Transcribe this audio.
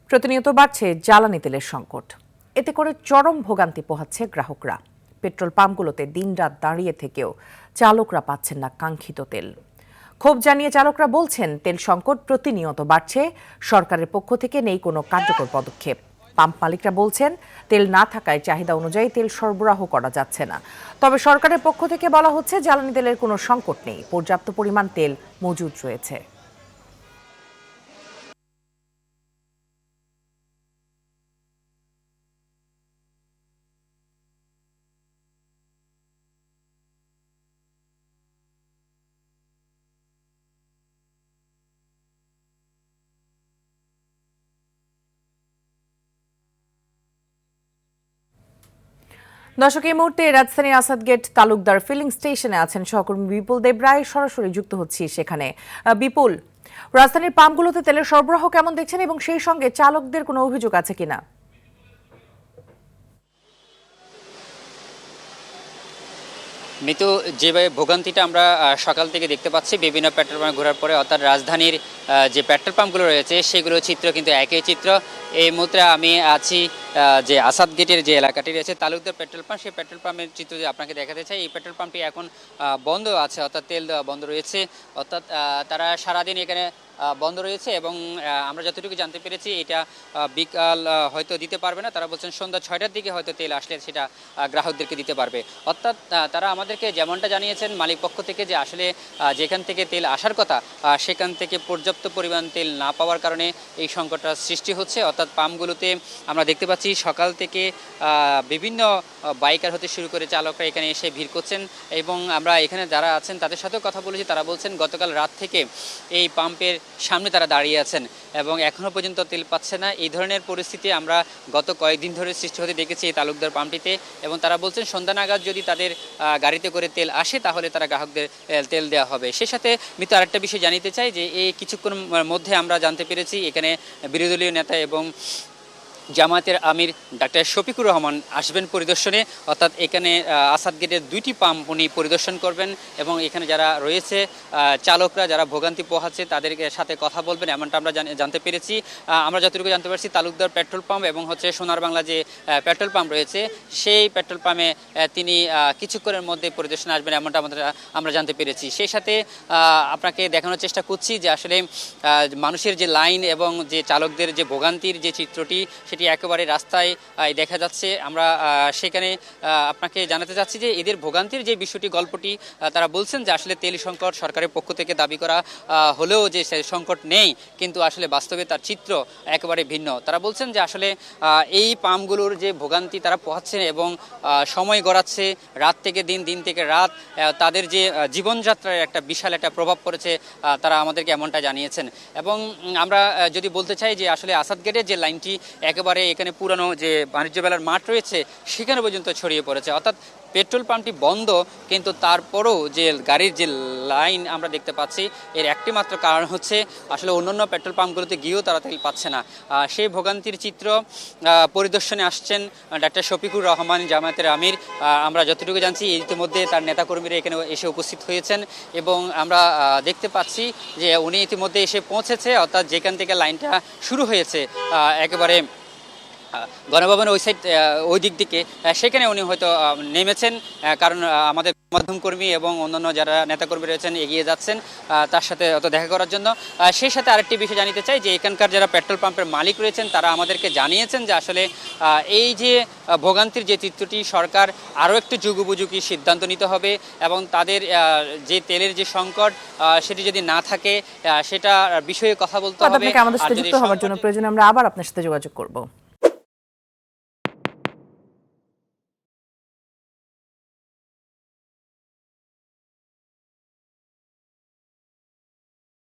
প্রতিনিয়ত বাড়ছে জ্বালানি তেলের সংকট। এতে করে চরম ভোগান্তি পোহাচ্ছে গ্রাহকরা। পেট্রোল পাম্পগুলোতে দিনরাত দাঁড়িয়ে থেকেও চালকরা পাচ্ছেন না কাঙ্ক্ষিত তেল। ক্ষোভ জানিয়ে চালকরা বলছেন, তেল সংকট প্রতিনিয়ত বাড়ছে, সরকারের পক্ষ থেকে নেই কোনো কার্যকর পদক্ষেপ। পাম্প মালিকরা বলছেন, তেল না থাকায় চাহিদা অনুযায়ী তেল সরবরাহ করা যাচ্ছে না। তবে সরকারের পক্ষ থেকে বলা হচ্ছে, জ্বালানি তেলের কোনো সংকট নেই, পর্যাপ্ত পরিমাণ তেল মজুদ রয়েছে। দর্শক, এই মুহূর্তে রাজধানীর আসাদগেট তালুকদার ফিলিং স্টেশনে আছেন সহকর্মী বিপুল দেবরায়। সরাসরি যুক্ত হচ্ছি সেখানে। বিপুল, রাজধানীর পাম্পগুলোতে তেলের সরবরাহ কেমন দেখছেন এবং সেই সঙ্গে চালকদের কোনো অভিযোগ আছে কিনা? মৃত্যু যেভাবে ভোগান্তিটা আমরা সকাল থেকে দেখতে পাচ্ছি বিভিন্ন পেট্রোল পাম্প ঘোরার পরে, অর্থাৎ রাজধানীর যে পেট্রোল পাম্পগুলো রয়েছে সেগুলোর চিত্র কিন্তু একই চিত্র। এই মুহূর্তে আমি আছি যে আসাদ গেটের যে এলাকাটি রয়েছে তালুকদার পেট্রোল পাম্প, সেই পেট্রোল পাম্পের চিত্র যে আপনাকে দেখাতে চাই। এই পেট্রোল পাম্পটি এখন বন্ধ আছে, অর্থাৎ তেল দেওয়া বন্ধ রয়েছে, অর্থাৎ তারা সারাদিন এখানে বন্ধ রয়েছে এবং আমরা যতটুকু জানতে পেরেছি এটা বিকাল হয়তো দিতে পারবে না। তারা বলছেন সন্ধ্যা 6টার দিকে হয়তো তেল আসলে সেটা গ্রাহকদেরকে দিতে পারবে। অর্থাৎ তারা আমাদেরকে যেমনটা জানিয়েছেন মালিক পক্ষ থেকে, যে আসলে যেখান থেকে তেল আসার কথা সেখান থেকে পর্যাপ্ত পরিমাণ তেল না পাওয়ার কারণে এই সংকটটা সৃষ্টি হচ্ছে। অর্থাৎ পাম্পগুলোতে আমরা দেখতে পাচ্ছি সকাল থেকে বিভিন্ন বাইকার হতে শুরু করে চালকরা এখানে এসে ভিড় করছেন এবং আমরা এখানে যারা আছেন তাদের সাথেও কথা বলেছি। তারা বলছেন গতকাল রাত থেকে এই পাম্পের সামনে তারা দাঁড়িয়ে আছেন এবং এখনও পর্যন্ত তেল পাচ্ছে না। এই ধরনের পরিস্থিতি আমরা গত কয়েকদিন ধরে সৃষ্টি হতে দেখেছি এই তালুকদার পাম্পটিতে, এবং তারা বলছেন সন্ধ্যা নাগাদ যদি তাদের গাড়িতে করে তেল আসে তাহলে তারা গ্রাহকদের তেল দেওয়া হবে। সে সাথে মিত্র আরেকটা বিষয় জানিতে চাই যে এই কিছুক্ষণ মধ্যে আমরা জানতে পেরেছি এখানে বিরোধী দলীয় নেতা এবং জামায়াতের আমির ডাক্তার শফিকুর রহমান আসবেন পরিদর্শনে। অর্থাৎ এখানে আসাদ গেটের 2টি পাম্প উনি পরিদর্শন করবেন এবং এখানে যারা রয়েছে চালকরা যারা ভোগান্তি পোহাচ্ছে তাদের সাথে কথা বলবেন, এমনটা আমরা জানতে পেরেছি। আমরা যতটুকু জানতে পারছি তালুকদার পেট্রোল পাম্প এবং সোনার বাংলা যে পেট্রোল পাম্প রয়েছে সেই পেট্রোল পাম্পে তিনি কিছুক্ষণের মধ্যে পরিদর্শনে আসবেন, এমনটা আমরা জানতে পেরেছি। সেই সাথে আপনাকে দেখানোর চেষ্টা করছি যে আসলে মানুষের যে লাইন এবং যে চালকদের যে ভোগান্তির যে চিত্রটি সেটি একেবারে রাস্তায় দেখা যাচ্ছে। আমরা সেখানে আপনাকে জানাতে চাচ্ছি যে এদের ভোগান্তির যে বিষয়টি গল্পটি তারা বলছেন যে আসলে তেল সংকট সরকারের পক্ষ থেকে দাবি করা হলেও যে সংকট নেই, কিন্তু আসলে বাস্তবে তার চিত্র একেবারে ভিন্ন। তারা বলছেন যে আসলে এই পাম্পগুলোর যে ভোগান্তি তারা পোহাচ্ছেন এবং সময় গড়াচ্ছে, রাত থেকে দিন, দিন থেকে রাত, তাদের যে জীবনযাত্রার একটা বিশাল একটা প্রভাব পড়েছে, তারা আমাদেরকে এমনটা জানিয়েছেন। এবং আমরা যদি বলতে চাই যে আসলে আসাদ গেটের যে লাইনটি একেবারে এখানে পুরানো যে বাণিজ্য মেলার মাঠ রয়েছে সেখানে পর্যন্ত ছড়িয়ে পড়েছে। অর্থাৎ পেট্রোল পাম্পটি বন্ধ, কিন্তু তারপরও যে গাড়ির যে লাইন আমরা দেখতে পাচ্ছি এর একটি মাত্র কারণ হচ্ছে আসলে অন্যান্য পেট্রোল পাম্পগুলোতে গিয়েও তারা তেল পাচ্ছে না। সেই ভোগান্তির চিত্র পরিদর্শনে আসছেন ডাক্তার শফিকুর রহমান জামায়াতের আমির। আমরা যতটুকু জানছি ইতিমধ্যে তার নেতাকর্মীরা এখানে এসে উপস্থিত হয়েছেন এবং আমরা দেখতে পাচ্ছি যে উনি ইতিমধ্যে এসে পৌঁছেছে, অর্থাৎ যেখান থেকে লাইনটা শুরু হয়েছে একেবারে গণভবনের ওই সাইড ওই দিক থেকে, সেখানে উনি হয়তো নেমেছেন, কারণ আমাদের মাধ্যম কর্মী এবং অন্যান্য যারা নেতাকর্মী রয়েছেন এগিয়ে যাচ্ছেন তার সাথে অত দেখা করার জন্য। সেই সাথে আরেকটি বিষয় জানিতে চাই যে এখানকার যারা পেট্রোল পাম্পের মালিক রয়েছেন তারা আমাদেরকে জানিয়েছেন যে আসলে এই যে ভোগান্তির যে চিত্রটি সরকার আরও একটু যুগোপযোগী সিদ্ধান্ত নিতে হবে এবং তাদের যে তেলের যে সংকট সেটি যদি না থাকে সেটা বিষয়ে কথা বলতে হবে। আমাদের সাথে যুক্ত হওয়ার জন্য প্রয়োজন আমরা আবার আপনার সাথে যোগাযোগ করব।